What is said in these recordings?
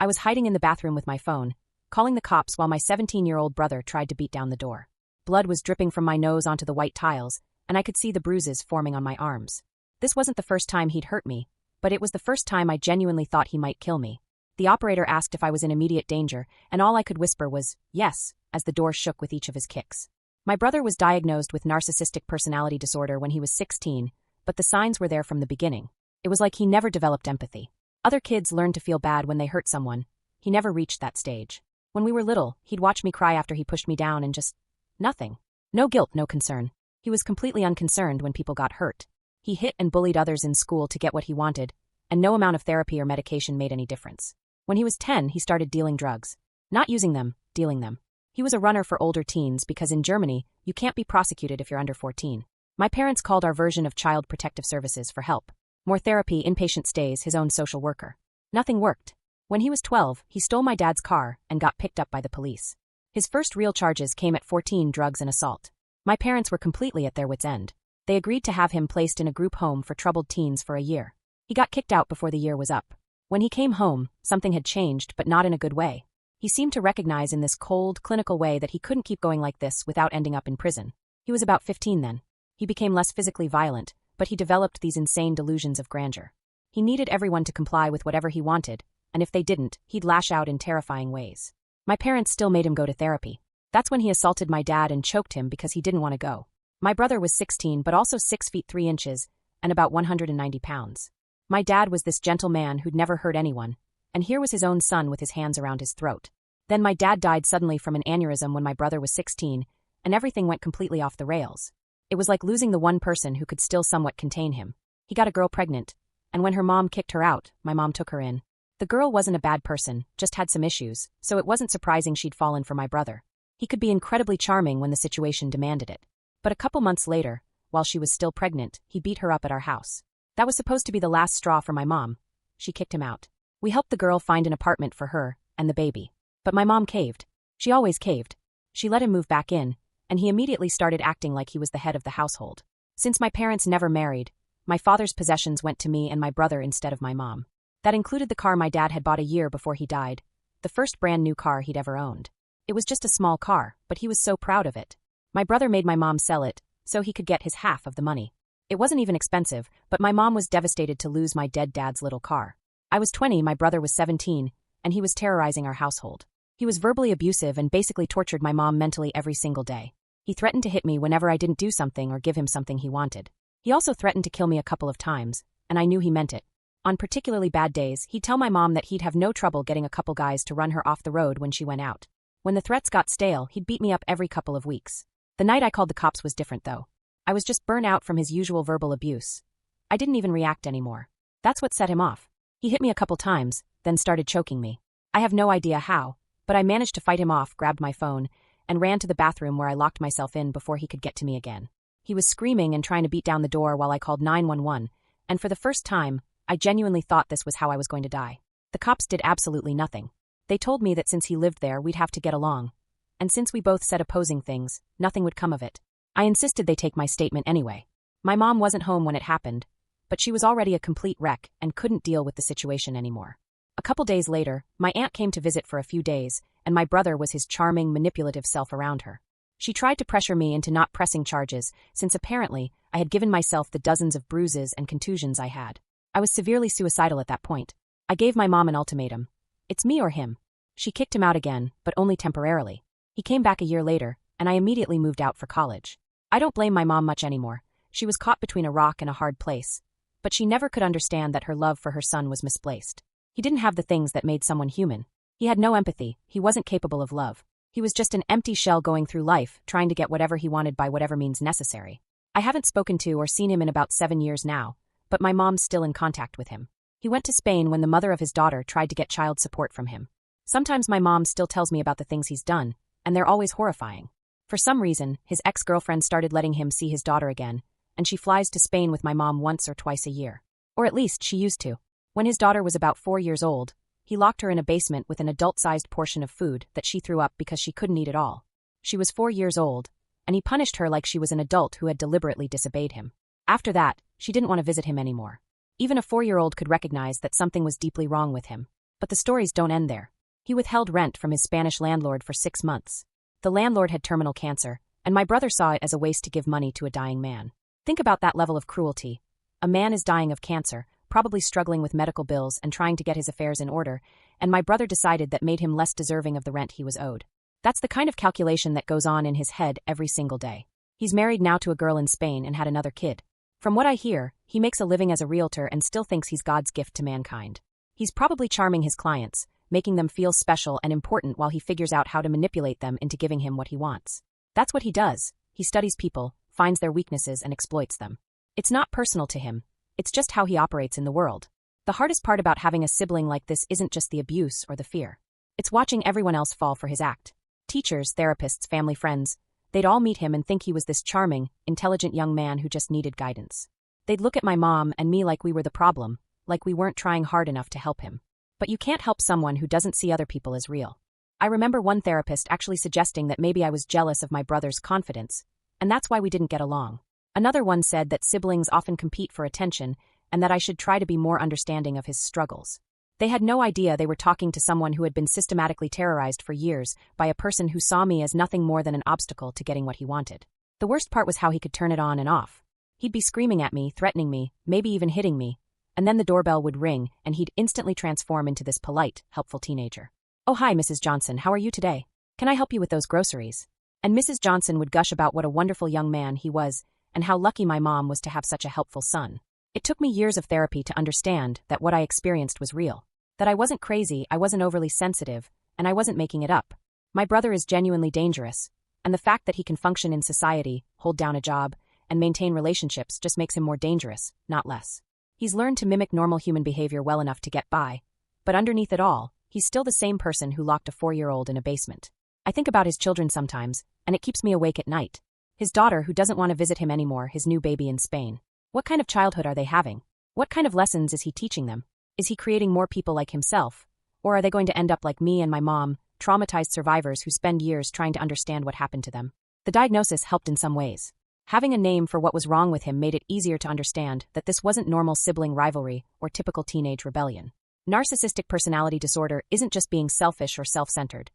I was hiding in the bathroom with my phone, calling the cops while my 17-year-old brother tried to beat down the door. Blood was dripping from my nose onto the white tiles, and I could see the bruises forming on my arms. This wasn't the first time he'd hurt me, but it was the first time I genuinely thought he might kill me. The operator asked if I was in immediate danger, and all I could whisper was, yes, as the door shook with each of his kicks. My brother was diagnosed with narcissistic personality disorder when he was 16, but the signs were there from the beginning. It was like he never developed empathy. Other kids learn to feel bad when they hurt someone. He never reached that stage. When we were little, he'd watch me cry after he pushed me down and just nothing. No guilt, no concern. He was completely unconcerned when people got hurt. He hit and bullied others in school to get what he wanted, and no amount of therapy or medication made any difference. When he was 10, he started dealing drugs. Not using them, dealing them. He was a runner for older teens because in Germany, you can't be prosecuted if you're under 14. My parents called our version of Child Protective Services for help. More therapy, inpatient stays, his own social worker. Nothing worked. When he was 12, he stole my dad's car and got picked up by the police. His first real charges came at 14, drugs and assault. My parents were completely at their wits' end. They agreed to have him placed in a group home for troubled teens for a year. He got kicked out before the year was up. When he came home, something had changed, but not in a good way. He seemed to recognize in this cold, clinical way that he couldn't keep going like this without ending up in prison. He was about 15 then. He became less physically violent, but he developed these insane delusions of grandeur. He needed everyone to comply with whatever he wanted, and if they didn't, he'd lash out in terrifying ways. My parents still made him go to therapy. That's when he assaulted my dad and choked him because he didn't want to go. My brother was 16 but also 6 feet 3 inches and about 190 pounds. My dad was this gentle man who'd never hurt anyone, and here was his own son with his hands around his throat. Then my dad died suddenly from an aneurysm when my brother was 16, and everything went completely off the rails. It was like losing the one person who could still somewhat contain him. He got a girl pregnant, and when her mom kicked her out, my mom took her in. The girl wasn't a bad person, just had some issues, so it wasn't surprising she'd fallen for my brother. He could be incredibly charming when the situation demanded it. But a couple months later, while she was still pregnant, he beat her up at our house. That was supposed to be the last straw for my mom. She kicked him out. We helped the girl find an apartment for her and the baby. But my mom caved. She always caved. She let him move back in, and he immediately started acting like he was the head of the household. Since my parents never married, my father's possessions went to me and my brother instead of my mom. That included the car my dad had bought a year before he died, the first brand new car he'd ever owned. It was just a small car, but he was so proud of it. My brother made my mom sell it, so he could get his half of the money. It wasn't even expensive, but my mom was devastated to lose my dead dad's little car. I was 20, my brother was 17, and he was terrorizing our household. He was verbally abusive and basically tortured my mom mentally every single day. He threatened to hit me whenever I didn't do something or give him something he wanted. He also threatened to kill me a couple of times, and I knew he meant it. On particularly bad days, he'd tell my mom that he'd have no trouble getting a couple guys to run her off the road when she went out. When the threats got stale, he'd beat me up every couple of weeks. The night I called the cops was different though. I was just burnt out from his usual verbal abuse. I didn't even react anymore. That's what set him off. He hit me a couple times, then started choking me. I have no idea how, but I managed to fight him off, grabbed my phone, and ran to the bathroom where I locked myself in before he could get to me again. He was screaming and trying to beat down the door while I called 911, and for the first time, I genuinely thought this was how I was going to die. The cops did absolutely nothing. They told me that since he lived there, we'd have to get along. And since we both said opposing things, nothing would come of it. I insisted they take my statement anyway. My mom wasn't home when it happened, but she was already a complete wreck and couldn't deal with the situation anymore. A couple days later, my aunt came to visit for a few days, and my brother was his charming, manipulative self around her. She tried to pressure me into not pressing charges, since apparently I had given myself the dozens of bruises and contusions I had. I was severely suicidal at that point. I gave my mom an ultimatum. It's me or him. She kicked him out again, but only temporarily. He came back a year later, and I immediately moved out for college. I don't blame my mom much anymore. She was caught between a rock and a hard place. But she never could understand that her love for her son was misplaced. He didn't have the things that made someone human. He had no empathy, he wasn't capable of love. He was just an empty shell going through life, trying to get whatever he wanted by whatever means necessary. I haven't spoken to or seen him in about 7 years now, but my mom's still in contact with him. He went to Spain when the mother of his daughter tried to get child support from him. Sometimes my mom still tells me about the things he's done, and they're always horrifying. For some reason, his ex-girlfriend started letting him see his daughter again, and she flies to Spain with my mom once or twice a year. Or at least she used to. When his daughter was about 4 years old, he locked her in a basement with an adult-sized portion of food that she threw up because she couldn't eat it all. She was 4 years old, and he punished her like she was an adult who had deliberately disobeyed him. After that, she didn't want to visit him anymore. Even a 4-year-old could recognize that something was deeply wrong with him. But the stories don't end there. He withheld rent from his Spanish landlord for 6 months. The landlord had terminal cancer, and my brother saw it as a waste to give money to a dying man. Think about that level of cruelty. A man is dying of cancer, probably struggling with medical bills and trying to get his affairs in order, and my brother decided that made him less deserving of the rent he was owed. That's the kind of calculation that goes on in his head every single day. He's married now to a girl in Spain and had another kid. From what I hear, he makes a living as a realtor and still thinks he's God's gift to mankind. He's probably charming his clients, making them feel special and important while he figures out how to manipulate them into giving him what he wants. That's what he does. He studies people, finds their weaknesses and exploits them. It's not personal to him. It's just how he operates in the world. The hardest part about having a sibling like this isn't just the abuse or the fear. It's watching everyone else fall for his act. Teachers, therapists, family friends, they'd all meet him and think he was this charming, intelligent young man who just needed guidance. They'd look at my mom and me like we were the problem, like we weren't trying hard enough to help him. But you can't help someone who doesn't see other people as real. I remember one therapist actually suggesting that maybe I was jealous of my brother's confidence, and that's why we didn't get along. Another one said that siblings often compete for attention and that I should try to be more understanding of his struggles. They had no idea they were talking to someone who had been systematically terrorized for years by a person who saw me as nothing more than an obstacle to getting what he wanted. The worst part was how he could turn it on and off. He'd be screaming at me, threatening me, maybe even hitting me, and then the doorbell would ring and he'd instantly transform into this polite, helpful teenager. "Oh, hi, Mrs. Johnson, how are you today? Can I help you with those groceries?" And Mrs. Johnson would gush about what a wonderful young man he was and how lucky my mom was to have such a helpful son. It took me years of therapy to understand that what I experienced was real. That I wasn't crazy, I wasn't overly sensitive, and I wasn't making it up. My brother is genuinely dangerous, and the fact that he can function in society, hold down a job, and maintain relationships just makes him more dangerous, not less. He's learned to mimic normal human behavior well enough to get by, but underneath it all, he's still the same person who locked a 4-year-old in a basement. I think about his children sometimes, and it keeps me awake at night. His daughter who doesn't want to visit him anymore, his new baby in Spain. What kind of childhood are they having? What kind of lessons is he teaching them? Is he creating more people like himself? Or are they going to end up like me and my mom, traumatized survivors who spend years trying to understand what happened to them? The diagnosis helped in some ways. Having a name for what was wrong with him made it easier to understand that this wasn't normal sibling rivalry or typical teenage rebellion. Narcissistic personality disorder isn't just being selfish or self-centered.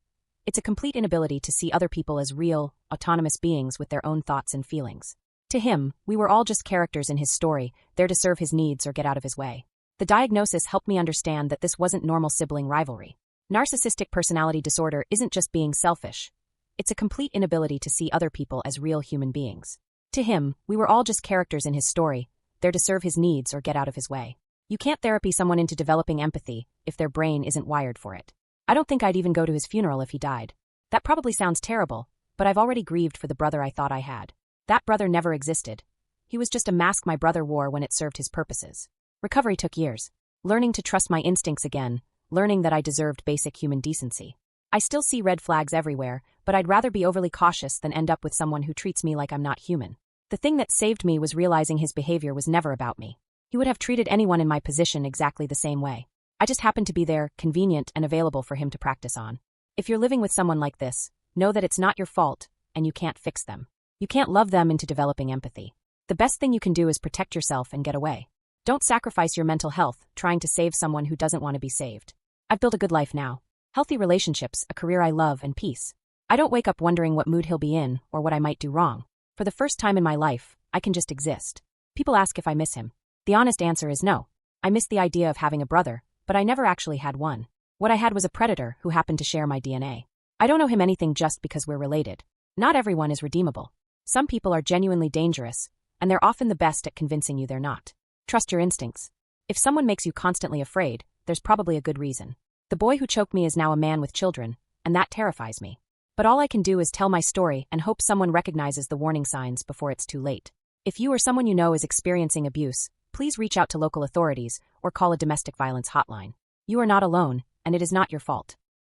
It's a complete inability to see other people as real, autonomous beings with their own thoughts and feelings. To him, we were all just characters in his story, there to serve his needs or get out of his way. The diagnosis helped me understand that this wasn't normal sibling rivalry. Narcissistic personality disorder isn't just being selfish. It's a complete inability to see other people as real human beings. To him, we were all just characters in his story, there to serve his needs or get out of his way. You can't therapy someone into developing empathy if their brain isn't wired for it. I don't think I'd even go to his funeral if he died. That probably sounds terrible, but I've already grieved for the brother I thought I had. That brother never existed. He was just a mask my brother wore when it served his purposes. Recovery took years. Learning to trust my instincts again, learning that I deserved basic human decency. I still see red flags everywhere, but I'd rather be overly cautious than end up with someone who treats me like I'm not human. The thing that saved me was realizing his behavior was never about me. He would have treated anyone in my position exactly the same way. I just happened to be there, convenient and available for him to practice on. If you're living with someone like this, know that it's not your fault, and you can't fix them. You can't love them into developing empathy. The best thing you can do is protect yourself and get away. Don't sacrifice your mental health trying to save someone who doesn't want to be saved. I've built a good life now. Healthy relationships, a career I love, and peace. I don't wake up wondering what mood he'll be in or what I might do wrong. For the first time in my life, I can just exist. People ask if I miss him. The honest answer is no. I miss the idea of having a brother, but I never actually had one. What I had was a predator who happened to share my DNA. I don't owe him anything just because we're related. Not everyone is redeemable. Some people are genuinely dangerous, and they're often the best at convincing you they're not. Trust your instincts. If someone makes you constantly afraid, there's probably a good reason. The boy who choked me is now a man with children, and that terrifies me. But all I can do is tell my story and hope someone recognizes the warning signs before it's too late. If you or someone you know is experiencing abuse, please reach out to local authorities or call a domestic violence hotline. You are not alone, and it is not your fault.